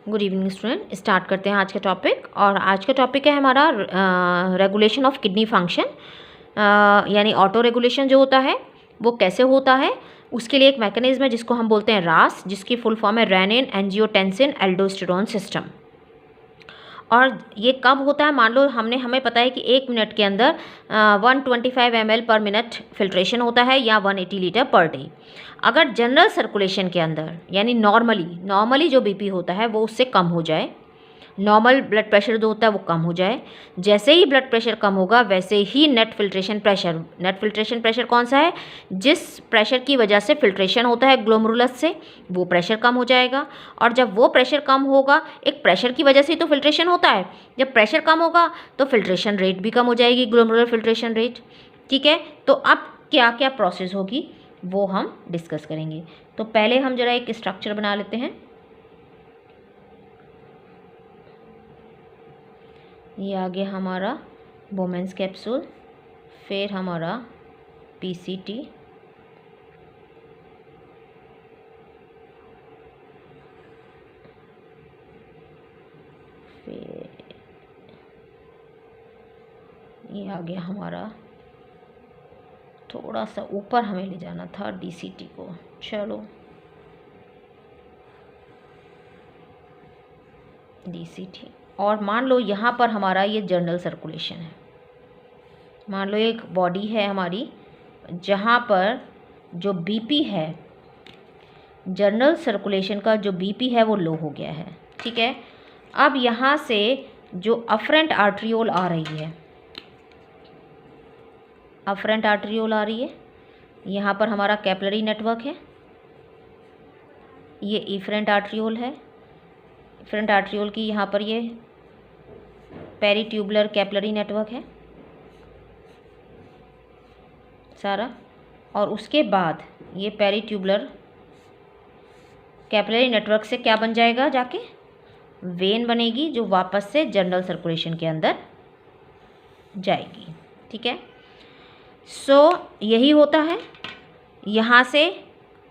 Good evening student. Start करते हैं आज का टॉपिक। और आज का टॉपिक है हमारा रेगुलेशन ऑफ किडनी फंक्शन, यानी ऑटो रेगुलेशन जो होता है वो कैसे होता है। उसके लिए एक मैकेनिज्म है जिसको हम बोलते हैं रास, जिसकी फुल फॉर्म है रेनिन एंजियोटेंसिन एल्डोस्टेरोन सिस्टम। और ये कब होता है, मान लो हमें पता है कि 1 मिनट के अंदर 125 ml पर मिनट फिल्ट्रेशन होता है या 180 लीटर पर डे। अगर जनरल सर्कुलेशन के अंदर यानी नॉर्मली जो बीपी होता है वो उससे कम हो जाए, नॉर्मल ब्लड प्रेशर जो होता है वो कम हो जाए, जैसे ही ब्लड प्रेशर कम होगा वैसे ही नेट फिल्ट्रेशन प्रेशर कौन सा है, जिस प्रेशर की वजह से फिल्ट्रेशन होता है ग्लोमेरुलस से, वो प्रेशर कम हो जाएगा। और जब वो प्रेशर कम होगा, एक प्रेशर की वजह से ही तो फिल्ट्रेशन होता है, जब प्रेशर कम होगा तो फिल्ट्रेशन रेट भी कम हो जाएगी, ग्लोमेरुलर फिल्ट्रेशन रेट। ठीक है, तो अब क्या क्या प्रोसेस होगी वो हम डिस्कस करेंगे। तो पहले हम जरा एक स्ट्रक्चर बना लेते हैं। ये आगे हमारा बोमेंस कैप्सूल, फिर हमारा पीसीटी, फिर ये आ गया हमारा, थोड़ा सा ऊपर हमें ले जाना था डीसीटी को, चलो डीसीटी। और मान लो यहाँ पर हमारा ये जनरल सर्कुलेशन है, मान लो एक बॉडी है हमारी जहाँ पर जो बीपी है, जनरल सर्कुलेशन का जो बीपी है वो लो हो गया है। ठीक है, अब यहाँ से जो अफरेंट आर्ट्रियोल आ रही है, अफरेंट आर्ट्रियोल आ रही है, यहाँ पर हमारा कैपिलरी नेटवर्क है, ये इफरेंट आर्ट्रियोल है। इफरेंट आर्ट्रियोल की यहाँ पर ये पेरीट्यूबुलर कैपिलरी नेटवर्क है सारा। और उसके बाद ये पेरीट्यूबुलर कैपिलरी नेटवर्क से क्या बन जाएगा, जाके वेन बनेगी जो वापस से जनरल सर्कुलेशन के अंदर जाएगी। ठीक है, सो यही होता है। यहाँ से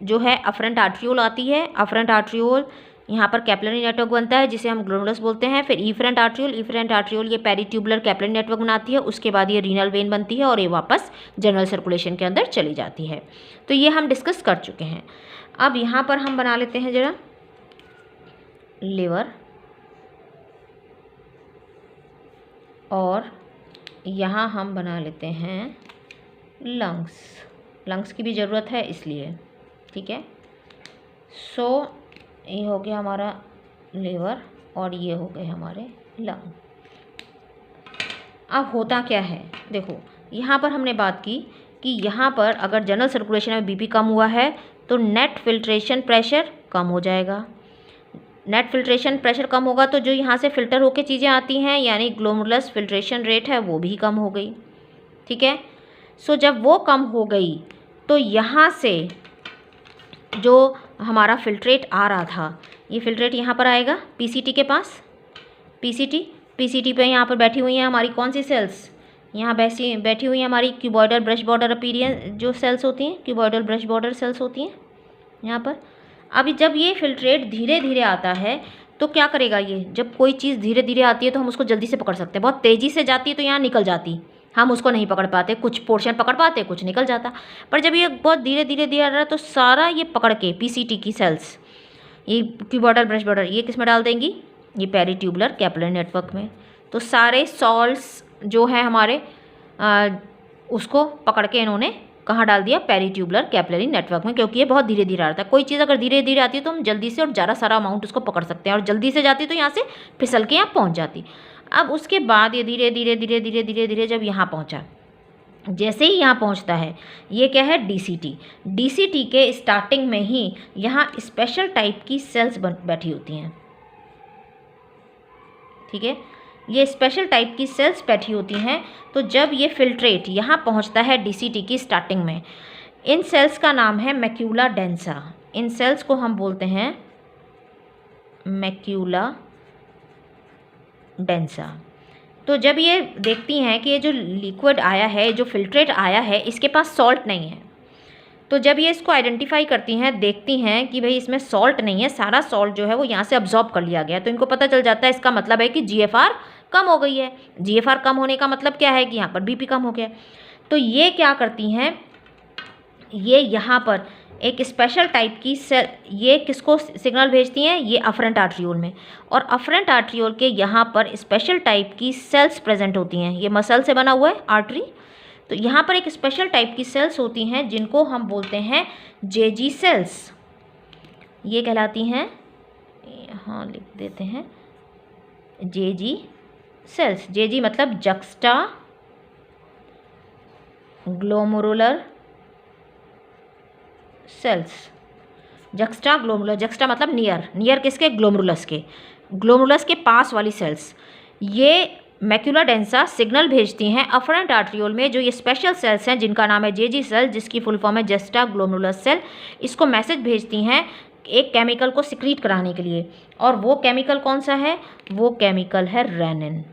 जो है अफरेंट आर्ट्रियोल आती है, अफरेंट आर्ट्रियोल यहाँ पर कैपिलरी नेटवर्क बनता है जिसे हम ग्लोमेरुलस बोलते हैं। फिर इफरेंट आर्ट्रियोल ये पेरीट्यूबुलर कैपिलरी नेटवर्क बनाती है, उसके बाद ये रीनल वेन बनती है और ये वापस जनरल सर्कुलेशन के अंदर चली जाती है। तो ये हम डिस्कस कर चुके हैं। अब यहाँ पर हम बना लेते हैं जरा लिवर, और यहाँ हम बना लेते हैं लंग्स की भी ज़रूरत है इसलिए। ठीक है, सो ये हो गया हमारा लिवर और ये हो गए हमारे लंग। अब होता क्या है, देखो यहाँ पर हमने बात की कि यहाँ पर अगर जनरल सर्कुलेशन में बीपी कम हुआ है तो नेट फिल्ट्रेशन प्रेशर कम हो जाएगा। नेट फिल्ट्रेशन प्रेशर कम होगा तो जो यहाँ से फ़िल्टर होकर चीज़ें आती हैं यानी ग्लोमेरुलस फिल्ट्रेशन रेट है वो भी कम हो गई। ठीक है, सो जब वो कम हो गई तो यहाँ से जो हमारा फिल्ट्रेट आ रहा था, ये फिल्ट्रेट यहाँ पर आएगा पीसीटी के पास। पीसीटी पे यहाँ पर बैठी हुई हैं हमारी कौन सी सेल्स, यहाँ बैठी हुई हैं हमारी क्यूबॉइडल ब्रश बॉर्डर अपीरियंस जो सेल्स होती हैं, क्यूबॉइडल ब्रश बॉर्डर सेल्स होती हैं यहाँ पर। अभी जब ये फिल्ट्रेट धीरे धीरे आता है तो क्या करेगा, ये जब कोई चीज़ धीरे धीरे आती है तो हम उसको जल्दी से पकड़ सकते हैं, बहुत तेज़ी से जाती है तो यहाँ निकल जाती, हम उसको नहीं पकड़ पाते, कुछ पोर्शन पकड़ पाते, कुछ निकल जाता। पर जब ये बहुत धीरे धीरे आ रहा है तो सारा ये पकड़ के पीसीटी की सेल्स, ये क्यूबॉइडल ब्रश बॉर्डर, ये किस में डाल देंगी, ये पेरीट्यूबुलर कैपिलरी नेटवर्क में। तो सारे सॉल्ट्स जो है हमारे उसको पकड़ के इन्होंने कहाँ डाल दिया, पेरीट्यूबुलर कैपिलरी नेटवर्क में, क्योंकि ये बहुत धीरे धीरे आता है। कोई चीज़ अगर धीरे धीरे आती है तो हम जल्दी से और ज़्यादा सारा अमाउंट उसको पकड़ सकते हैं, और जल्दी से जाती तो यहाँ से फिसल के यहाँ पहुँच जाती। अब उसके बाद ये धीरे धीरे जब यहाँ पहुँचा, जैसे ही यहाँ पहुँचता है, ये क्या है, डीसीटी के स्टार्टिंग में ही यहाँ स्पेशल टाइप की सेल्स बैठी होती हैं। ठीक है, ये स्पेशल टाइप की सेल्स बैठी होती हैं। तो जब ये फिल्ट्रेट यहाँ पहुँचता है डीसीटी की स्टार्टिंग में, इन सेल्स का नाम है मैक्यूला डेंसा। इन सेल्स को हम बोलते हैं मैक्यूला डेंसा। तो जब ये देखती हैं कि ये जो लिक्विड आया है, जो फिल्ट्रेट आया है, इसके पास सॉल्ट नहीं है, तो जब ये इसको आइडेंटिफाई करती हैं, देखती हैं कि भाई इसमें सॉल्ट नहीं है, सारा सॉल्ट जो है वो यहाँ से अब्जॉर्ब कर लिया गया, तो इनको पता चल जाता है इसका मतलब है कि GFR कम हो गई है। GFR कम होने का मतलब क्या है कि यहाँ पर BP कम हो गया। तो ये क्या करती हैं, ये यहाँ पर एक स्पेशल टाइप की सेल, ये किसको सिग्नल भेजती हैं, ये अफरेंट आर्ट्रियोल में, और अफरेंट आर्ट्रियोल के यहाँ पर स्पेशल टाइप की सेल्स प्रेजेंट होती हैं। ये मसल से बना हुआ है आर्टरी, तो यहाँ पर एक स्पेशल टाइप की सेल्स होती हैं जिनको हम बोलते हैं JG सेल्स। ये कहलाती हैं, यहाँ लिख देते हैं JG सेल्स। JG मतलब juxta glomerular cells. Juxta glomerular, juxta मतलब नियर, नियर किसके, ग्लोमेरुलस के, ग्लोमेरुलस के पास वाली सेल्स। ये मैक्यूला डेंसा सिग्नल भेजती हैं अफरेंट आर्ट्रियोल में, जो ये स्पेशल सेल्स हैं जिनका नाम है JG सेल, जिसकी फुल फॉर्म है जस्टा ग्लोमेरुलस सेल। इसको मैसेज भेजती हैं एक केमिकल को सिक्रीट कराने के लिए, और वो केमिकल कौन सा है, वो केमिकल है रेनिन।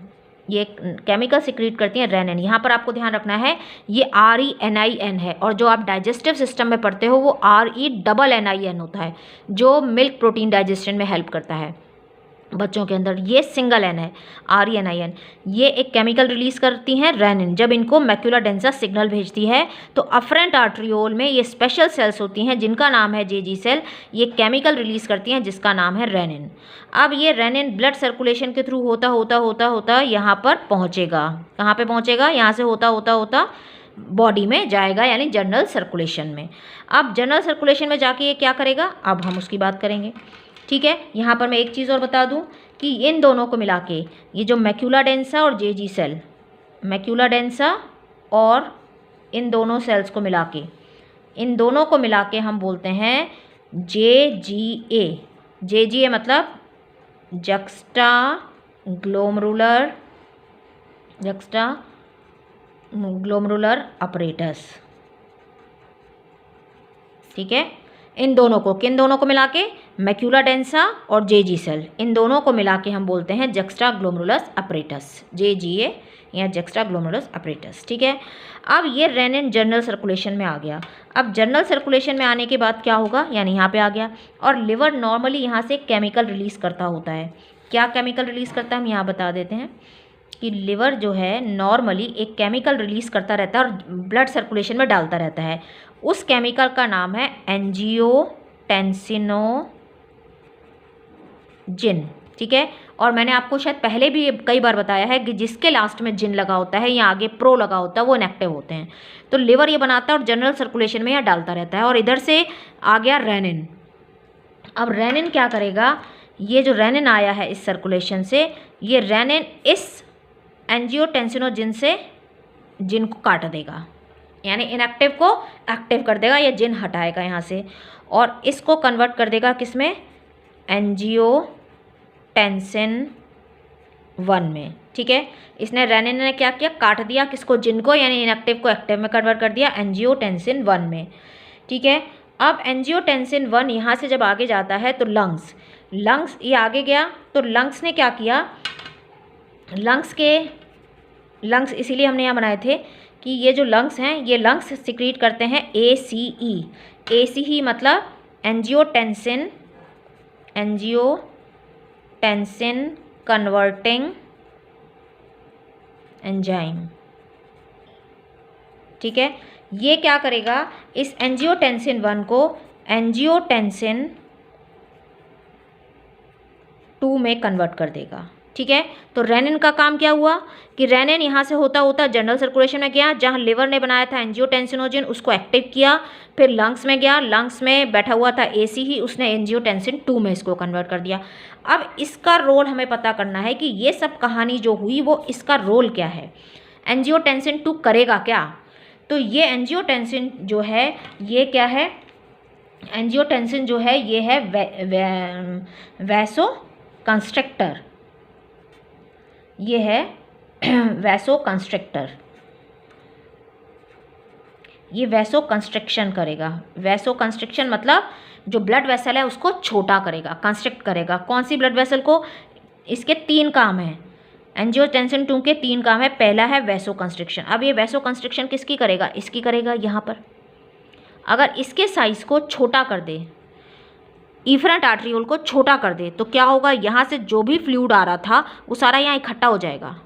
ये केमिकल सिक्रीट करती हैं रेनिन। यहाँ पर आपको ध्यान रखना है ये RENIN है, और जो आप डाइजेस्टिव सिस्टम में पढ़ते हो वो RENNIN होता है, जो मिल्क प्रोटीन डाइजेशन में हेल्प करता है बच्चों के अंदर। ये सिंगल N है, RENIN। ये एक केमिकल रिलीज करती हैं रेनिन। जब इनको मैक्यूला डेंसा सिग्नल भेजती है तो अफरेंट आर्ट्रियोल में ये स्पेशल सेल्स होती हैं जिनका नाम है JG सेल, ये केमिकल रिलीज करती हैं जिसका नाम है रेनिन। अब ये रेनिन ब्लड सर्कुलेशन के थ्रू होता होता होता होता यहाँ पर पहुँचेगा। कहाँ पे पहुँचेगा, यहाँ से होता होता होता बॉडी में जाएगा, यानी जनरल सर्कुलेशन में। अब जनरल सर्कुलेशन में जाके ये क्या करेगा, अब हम उसकी बात करेंगे। ठीक है, यहाँ पर मैं एक चीज़ और बता दूँ कि इन दोनों को मिला के, ये जो मैक्यूला डेंसा और JG सेल, मैक्यूला डेंसा और इन दोनों सेल्स को मिला के, इन दोनों को मिला के हम बोलते हैं JGA। JGA मतलब juxta glomerular, juxta glomerular apparatus. ठीक है, इन दोनों को, किन दोनों को मिला के, मैक्यूला डेंसा और JG सेल, इन दोनों को मिला के हम बोलते हैं जक्स्टा ग्लोमेरुलस अपरेटस, JGA या जक्स्टा ग्लोमेरुलस अपरेटस। ठीक है, अब ये रेनिन जनरल सर्कुलेशन में आ गया। अब जनरल सर्कुलेशन में आने के बाद क्या होगा, यानी यहाँ पे आ गया, और लिवर नॉर्मली यहाँ से केमिकल रिलीज़ करता होता है। क्या केमिकल रिलीज़ करता है, हम यहाँ बता देते हैं कि लिवर जो है नॉर्मली एक केमिकल रिलीज़ करता रहता है और ब्लड सर्कुलेशन में डालता रहता है। उस केमिकल का नाम है एंजियोटेंसिनोजिन। ठीक है, और मैंने आपको शायद पहले भी कई बार बताया है कि जिसके लास्ट में जिन लगा होता है या आगे प्रो लगा होता है वो इनएक्टिव होते हैं। तो लिवर ये बनाता है और जनरल सर्कुलेशन में यह डालता रहता है, और इधर से आ गया रेनिन। अब रेनिन क्या करेगा, ये जो रेनिन आया है इस सर्कुलेशन से, ये रेनिन इस एंजियोटेंसिनोजिन से जिन को काट देगा, यानी इनएक्टिव को एक्टिव कर देगा, या जिन हटाएगा यहाँ से, और इसको कन्वर्ट कर देगा किसमें, एंजियोटेंसिन 1 में। ठीक है, इसने रेनिन ने क्या किया, काट दिया किसको, जिन को, यानी इनएक्टिव को एक्टिव में कन्वर्ट कर दिया एंजियोटेंसिन 1 में। ठीक है, अब एंजियोटेंसिन 1 यहाँ से जब आगे जाता है तो लंग्स ये आगे गया, तो लंग्स ने क्या किया, लंग्स इसीलिए हमने यहाँ बनाए थे कि ये जो लंग्स हैं, ये लंग्स सिक्रीट करते हैं ACE मतलब एंजियोटेंसिन कन्वर्टिंग एंजाइम। ठीक है, ये क्या करेगा, इस एंजियोटेंसिन 1 को एंजियोटेंसिन 2 में कन्वर्ट कर देगा। ठीक है, तो रेनिन का काम क्या हुआ कि रेनिन यहाँ से होता होता जनरल सर्कुलेशन में गया, जहाँ लिवर ने बनाया था एंजियोटेंसिनोजिन उसको एक्टिव किया, फिर लंग्स में गया, लंग्स में बैठा हुआ था ACE, उसने एंजियोटेंसिन 2 में इसको कन्वर्ट कर दिया। अब इसका रोल हमें पता करना है कि ये सब कहानी जो हुई वो इसका रोल क्या है, एंजियोटेंसिन 2 करेगा क्या। तो ये एंजियोटेंसिन जो है ये क्या है, एंजियोटेंसिन जो है ये है वैसो कंस्ट्रक्टर, ये है वैसो कंस्ट्रक्टर, ये वैसो कंस्ट्रक्शन करेगा। वैसो कंस्ट्रक्शन मतलब जो ब्लड वेसल है उसको छोटा करेगा, कंस्ट्रक्ट करेगा। कौन सी ब्लड वेसल को, इसके 3 काम हैं, एंजियोटेंसिन 2 के 3 काम है। पहला है वैसो कंस्ट्रक्शन। अब ये वैसो कंस्ट्रक्शन किसकी करेगा, इसकी करेगा यहाँ पर। अगर इसके साइज़ को छोटा कर दे, इफरेंट आर्टरियोल को छोटा कर दे, तो क्या होगा, यहाँ से जो भी फ्लूइड आ रहा था वो सारा यहाँ इकट्ठा हो जाएगा।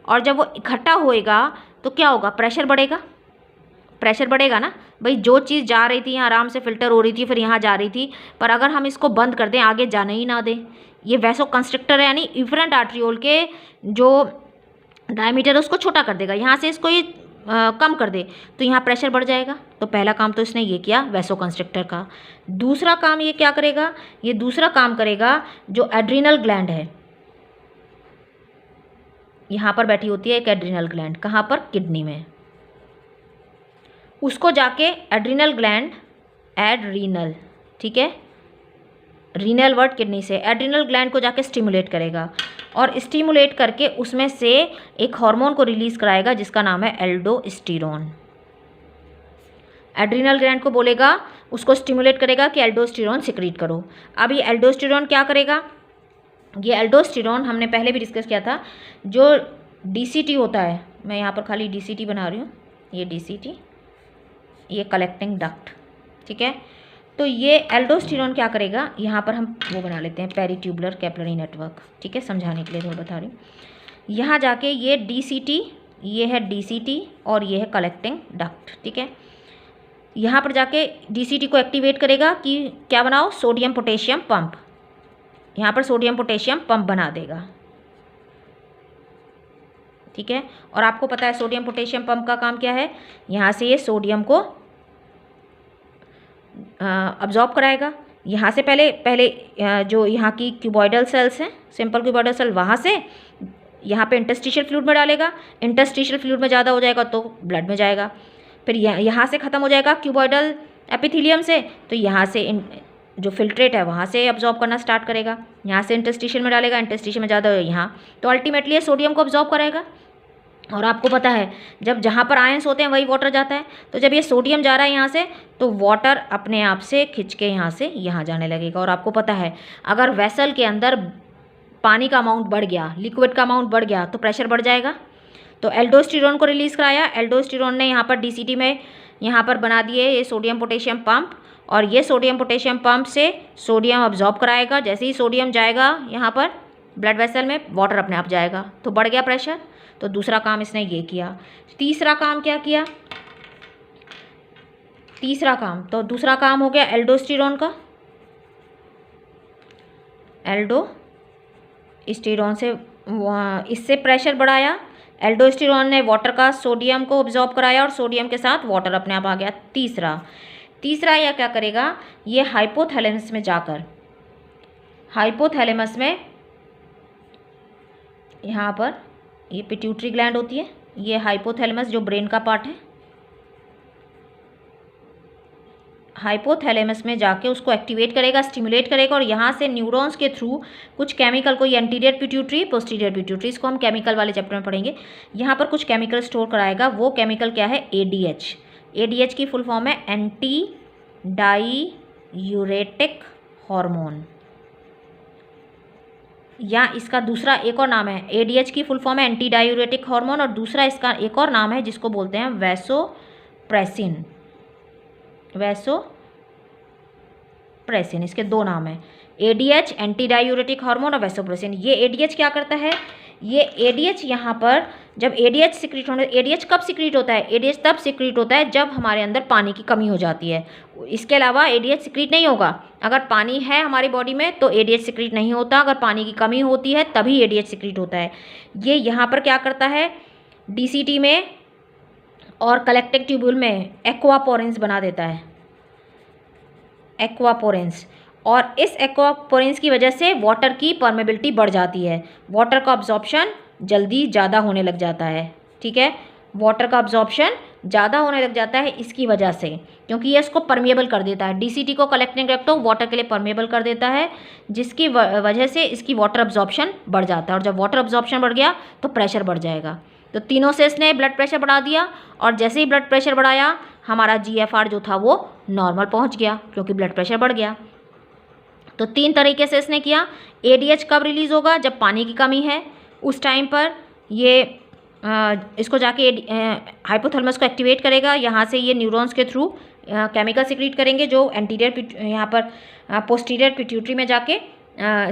और जब वो इकट्ठा होएगा तो क्या होगा, प्रेशर बढ़ेगा। प्रेशर बढ़ेगा ना भाई, जो चीज़ जा रही थी यहाँ आराम से फिल्टर हो रही थी, फिर यहाँ जा रही थी, पर अगर हम इसको बंद कर दें, आगे जाने ही ना दें, ये वैसो कंस्ट्रिक्टर है, यानी इफरेंट आर्टरियोल के जो डायमीटर है उसको छोटा कर देगा। यहाँ से इसको ये कम कर दे तो यहाँ प्रेशर बढ़ जाएगा। तो पहला काम तो इसने ये किया वैसो कंस्ट्रिक्टर का। दूसरा काम ये क्या करेगा, ये दूसरा काम करेगा जो एड्रिनल ग्लैंड है, यहाँ पर बैठी होती है एक एड्रिनल ग्लैंड, कहाँ पर, किडनी में, उसको जाके एड्रिनल ग्लैंड, एड्रीनल, ठीक है, रीनल वर्ड किडनी से, एड्रिनल ग्लैंड को जाके स्टिमुलेट करेगा और स्टिमुलेट करके उसमें से एक हार्मोन को रिलीज कराएगा जिसका नाम है एल्डोस्टेरोन। एड्रिनल ग्लैंड को बोलेगा, उसको स्टिमुलेट करेगा कि एल्डोस्टेरोन सिक्रीट करो। अब ये एल्डोस्टेरोन क्या करेगा, ये एल्डोस्टेरोन हमने पहले भी डिस्कस किया था, जो डीसीटी होता है, मैं यहाँ पर खाली डीसीटी बना रही हूँ, ये डीसीटी, ये कलेक्टिंग डक्ट, ठीक है। तो ये एल्डोस्टेरोन क्या करेगा, यहाँ पर हम वो बना लेते हैं पेरीट्यूबुलर कैपिलरी नेटवर्क, ठीक है, समझाने के लिए थोड़ा बता रही हूँ। यहाँ जाके ये डीसीटी, ये है डीसीटी और ये है कलेक्टिंग डक्ट, ठीक है। यहाँ पर जाके डीसीटी को एक्टिवेट करेगा कि क्या बनाओ, सोडियम पोटेशियम पंप, यहाँ पर सोडियम पोटेशियम पंप बना देगा, ठीक है। और आपको पता है सोडियम पोटेशियम पंप का काम क्या है, यहाँ से ये सोडियम को अब्जॉर्ब कराएगा। यहाँ से पहले जो यहाँ की क्यूबॉइडल सेल्स हैं, सिंपल क्यूबॉइडल सेल, वहाँ से यहाँ पे इंटरस्टिशियल फ्लूइड में डालेगा, इंटरस्टिशियल फ्लूइड में ज़्यादा हो जाएगा तो ब्लड में जाएगा, फिर यहाँ से ख़त्म हो जाएगा क्यूबॉइडल एपिथेलियम से, तो यहाँ से जो फिल्ट्रेट है वहाँ से अब्जॉर्ब करना स्टार्ट करेगा, यहाँ से इंटरस्टिशियल में डालेगा, इंटरस्टिशियल में ज़्यादा यहाँ, तो अल्टीमेटली ये सोडियम को अब्जॉर्ब करेगा। और आपको पता है जब जहाँ पर आयंस होते हैं वही वाटर जाता है, तो जब ये सोडियम जा रहा है यहाँ से तो वाटर अपने आप से खिंच के यहाँ से यहाँ जाने लगेगा। और आपको पता है अगर वेसल के अंदर पानी का अमाउंट बढ़ गया, लिक्विड का अमाउंट बढ़ गया, तो प्रेशर बढ़ जाएगा। तो एल्डोस्टेरोन को रिलीज़ कराया, एल्डोस्टेरोन ने यहाँ पर डीसीटी में यहाँ पर बना दिए ये सोडियम पोटेशियम पंप, और ये सोडियम पोटेशियम पंप से सोडियम अब्जॉर्ब कराएगा। जैसे ही सोडियम जाएगा यहाँ पर ब्लड वेसल में, वाटर अपने आप जाएगा, तो बढ़ गया प्रेशर। तो दूसरा काम इसने ये किया। तीसरा काम क्या किया, तीसरा काम, तो दूसरा काम हो गया एल्डोस्टेरोन का, एल्डोस्टेरोन से इससे प्रेशर बढ़ाया, एल्डोस्टेरोन ने वाटर का सोडियम को अब्जॉर्ब कराया और सोडियम के साथ वाटर अपने आप आ गया। तीसरा यह क्या करेगा, ये हाइपोथैलेमस में जाकर, हाइपोथैलेमस में यहाँ पर ये पिट्यूटरी ग्लैंड होती है, ये हाइपोथैलेमस जो ब्रेन का पार्ट है, हाइपोथैलेमस में जाके उसको एक्टिवेट करेगा, स्टिमुलेट करेगा, और यहाँ से न्यूरॉन्स के थ्रू कुछ केमिकल को, ये एंटीरियर पिट्यूटरी, पोस्टीरियर पिट्यूटरी, इसको हम केमिकल वाले चैप्टर में पढ़ेंगे, यहाँ पर कुछ केमिकल स्टोर कराएगा। वो केमिकल क्या है, ADH। ADH की फुल फॉर्म है एंटी डाईयूरेटिक हार्मोन, या इसका दूसरा एक और नाम है, ADH की फुल फॉर्म है एंटी डायूरेटिक हार्मोन, और दूसरा इसका एक और नाम है जिसको बोलते हैं वैसोप्रेसिन। वैसोप्रेसिन, इसके दो नाम हैं, ADH एंटी डायूरेटिक हार्मोन और वैसोप्रेसिन। ये ADH क्या करता है, ये ADH यहाँ पर जब ADH सिक्रीट होने, ADH कब सिक्रीट होता है, ADH तब सिक्रीट होता है जब हमारे अंदर पानी की कमी हो जाती है। इसके अलावा ADH सिक्रीट नहीं होगा। अगर पानी है हमारी बॉडी में तो ADH सिक्रीट नहीं होता, अगर पानी की कमी होती है तभी ADH सिक्रीट होता है। ये यहाँ पर क्या करता है, DCT में और कलेक्टिंग ट्यूब्यूल में एक्वापोरेंस बना देता है, एक्वापोरेंस, और इस एक्वापोरेंस की वजह से वाटर की परमेबिलिटी बढ़ जाती है, वाटर का अब्जॉर्प्शन जल्दी ज़्यादा होने लग जाता है, ठीक है, वाटर का अब्जॉर्प्शन ज़्यादा होने लग जाता है इसकी वजह से, क्योंकि ये इसको परमेबल कर देता है, DCT को कलेक्टिंग रेक्टो वाटर के लिए परमेबल कर देता है, जिसकी वजह से इसकी वाटर अब्जॉर्प्शन बढ़ जाता है, और जब वाटर अब्जॉर्प्शन बढ़ गया तो प्रेशर बढ़ जाएगा। तो तीनों से इसने ब्लड प्रेशर बढ़ा दिया, और जैसे ही ब्लड प्रेशर बढ़ाया हमारा GFR जो था वो नॉर्मल पहुँच गया, क्योंकि ब्लड प्रेशर बढ़ गया। तो तीन तरीके से इसने किया। ADH कब रिलीज़ होगा, जब पानी की कमी है, उस टाइम पर ये इसको जाके हाइपोथैलेमस को एक्टिवेट करेगा, यहाँ से ये न्यूरॉन्स के थ्रू केमिकल सिक्रीट करेंगे जो एंटीरियर यहाँ पर पोस्टीरियर पिट्यूटरी में जाके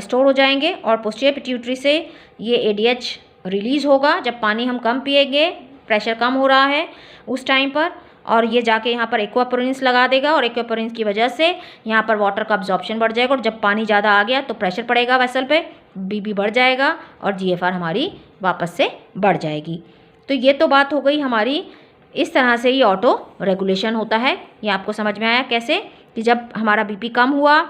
स्टोर हो जाएंगे और पोस्टीरियर पिट्यूटरी से ये ADH रिलीज़ होगा जब पानी हम कम पिएंगे, प्रेशर कम हो रहा है उस टाइम पर, और ये जाके यहाँ पर एक्वापोरिन्स लगा देगा और एक्वापोरिन्स की वजह से यहाँ पर वाटर का अब्जॉर्प्शन बढ़ जाएगा और जब पानी ज़्यादा आ गया तो प्रेशर पड़ेगा वेसल पे, BP बढ़ जाएगा और GFR हमारी वापस से बढ़ जाएगी। तो ये तो बात हो गई हमारी, इस तरह से ये ऑटो रेगुलेशन होता है। ये आपको समझ में आया कैसे कि जब हमारा BP कम हुआ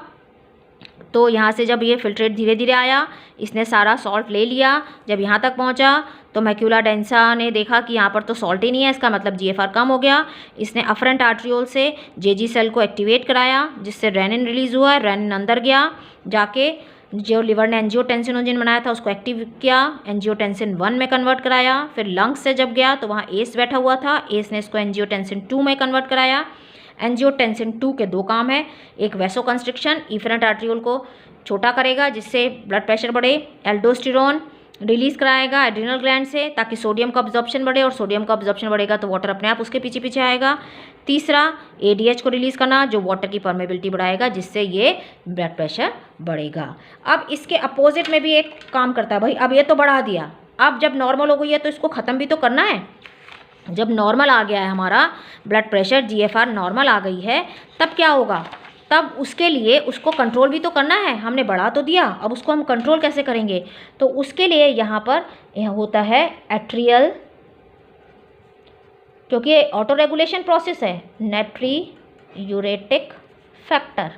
तो यहाँ से जब ये फिल्ट्रेट धीरे धीरे आया, इसने सारा सॉल्ट ले लिया, जब यहाँ तक पहुँचा तो मैक्यूला डेंसा ने देखा कि यहाँ पर तो सॉल्ट ही नहीं है, इसका मतलब GFR कम हो गया। इसने अफरेंट आर्ट्रियोल से JG सेल को एक्टिवेट कराया जिससे रेनिन रिलीज़ हुआ, रेनिन अंदर गया, जाके जो लिवर ने एंजियोटेंसिनोजन बनाया था उसको एक्टिव किया, एंजियोटेंसिन 1 में कन्वर्ट कराया। फिर लंग्स से जब गया तो वहाँ एस बैठा हुआ था, एस ने इसको एंजियोटेंसिन 2 में कन्वर्ट कराया। एंजियोटेंसिन 2 के 2 काम है, एक वैसो कंस्ट्रिक्शन, इफरेंट आर्ट्रियोल को छोटा करेगा जिससे ब्लड प्रेशर बढ़े, एल्डोस्टेरोन रिलीज़ कराएगा एड्रिनल ग्लैंड से ताकि सोडियम का अब्जॉर्प्शन बढ़े, और सोडियम का अब्जॉर्प्शन बढ़ेगा तो वाटर अपने आप उसके पीछे पीछे आएगा। तीसरा ADH को रिलीज़ करना जो वाटर की परमेबिलिटी बढ़ाएगा जिससे ये ब्लड प्रेशर बढ़ेगा। अब इसके अपोजिट में भी एक काम करता है भाई, अब ये तो बढ़ा दिया, अब जब नॉर्मल हो गई है तो इसको ख़त्म भी तो करना है। जब नॉर्मल आ गया है हमारा ब्लड प्रेशर, GFR नॉर्मल आ गई है, तब क्या होगा, तब उसके लिए उसको कंट्रोल भी तो करना है। हमने बढ़ा तो दिया, अब उसको हम कंट्रोल कैसे करेंगे, तो उसके लिए यहाँ पर होता है एट्रियल, क्योंकि ये ऑटो रेगुलेशन प्रोसेस है, नाइट्रियूरेटिक फैक्टर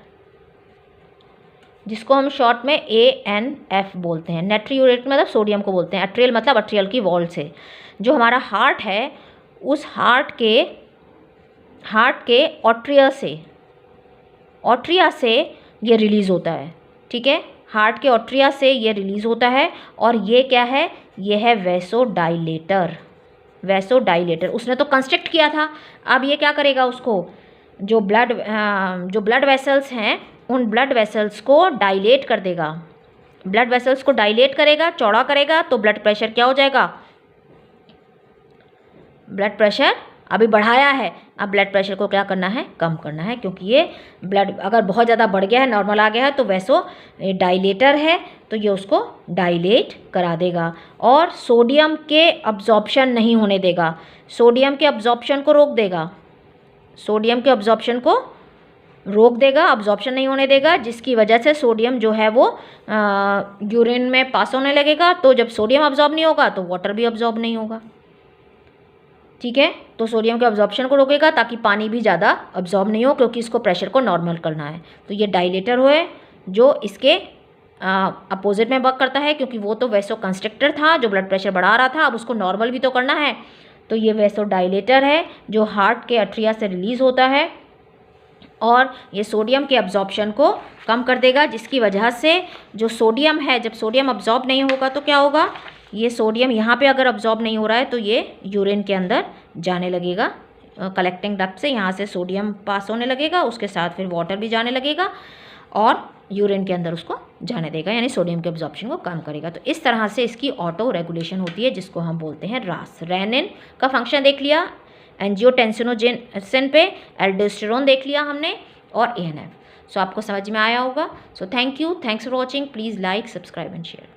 जिसको हम शॉर्ट में ANF बोलते हैं। नाइट्रियूरेटिक मतलब सोडियम को बोलते हैं, एट्रियल मतलब एट्रियल की वॉल से जो हमारा हार्ट है उस हार्ट के ऑट्रिया से ये रिलीज़ होता है, ठीक है, हार्ट के ऑट्रिया से ये रिलीज़ होता है। और ये क्या है, ये है वैसोडाइलेटर। उसने तो कंस्ट्रिक्ट किया था, अब ये क्या करेगा, उसको जो ब्लड वेसल्स हैं उन ब्लड वेसल्स को डायलेट कर देगा, ब्लड वेसल्स को डायलेट करेगा, चौड़ा करेगा, तो ब्लड प्रेशर क्या हो जाएगा, ब्लड प्रेशर अभी बढ़ाया है, अब ब्लड प्रेशर को क्या करना है, कम करना है, क्योंकि ये ब्लड अगर बहुत ज़्यादा बढ़ गया है, नॉर्मल आ गया है, तो वैसो डायलेटर है तो ये उसको डायलेट करा देगा और सोडियम के अब्जॉर्प्शन नहीं होने देगा, सोडियम के अब्जॉर्प्शन को रोक देगा, सोडियम के अब्जॉर्प्शन को रोक देगा, अब्जॉर्प्शन नहीं होने देगा, जिसकी वजह से सोडियम जो है वो यूरिन में पास होने लगेगा। तो जब सोडियम अब्जॉर्ब नहीं होगा तो वाटर भी अब्जॉर्ब नहीं होगा, ठीक है। तो सोडियम के अब्जॉर्प्शन को रोकेगा ताकि पानी भी ज़्यादा अब्जॉर्ब नहीं हो, क्योंकि इसको प्रेशर को नॉर्मल करना है। तो ये डायलेटर है जो इसके अपोजिट में वर्क करता है, क्योंकि वो तो वैसो कंस्ट्रिक्टर था जो ब्लड प्रेशर बढ़ा रहा था, अब उसको नॉर्मल भी तो करना है। तो ये वैसो डायलेटर है जो हार्ट के अट्रिया से रिलीज़ होता है और ये सोडियम के अब्जॉर्प्शन को कम कर देगा, जिसकी वजह से जो सोडियम है, जब सोडियम अब्जॉर्ब नहीं होगा तो क्या होगा, ये सोडियम यहाँ पे अगर अब्जॉर्ब नहीं हो रहा है तो ये यूरिन के अंदर जाने लगेगा, कलेक्टिंग डक्ट से यहाँ से सोडियम पास होने लगेगा, उसके साथ फिर वाटर भी जाने लगेगा और यूरिन के अंदर उसको जाने देगा, यानी सोडियम के अब्जॉर्प्शन को कम करेगा। तो इस तरह से इसकी ऑटो रेगुलेशन होती है, जिसको हम बोलते हैं रास। रेनिन का फंक्शन देख लिया, एंजियोटेंसिनोजन पे एल्डोस्टेरोन देख लिया हमने, और ANF। सो आपको समझ में आया होगा। So thank you, thanks for watching, please like, subscribe and share.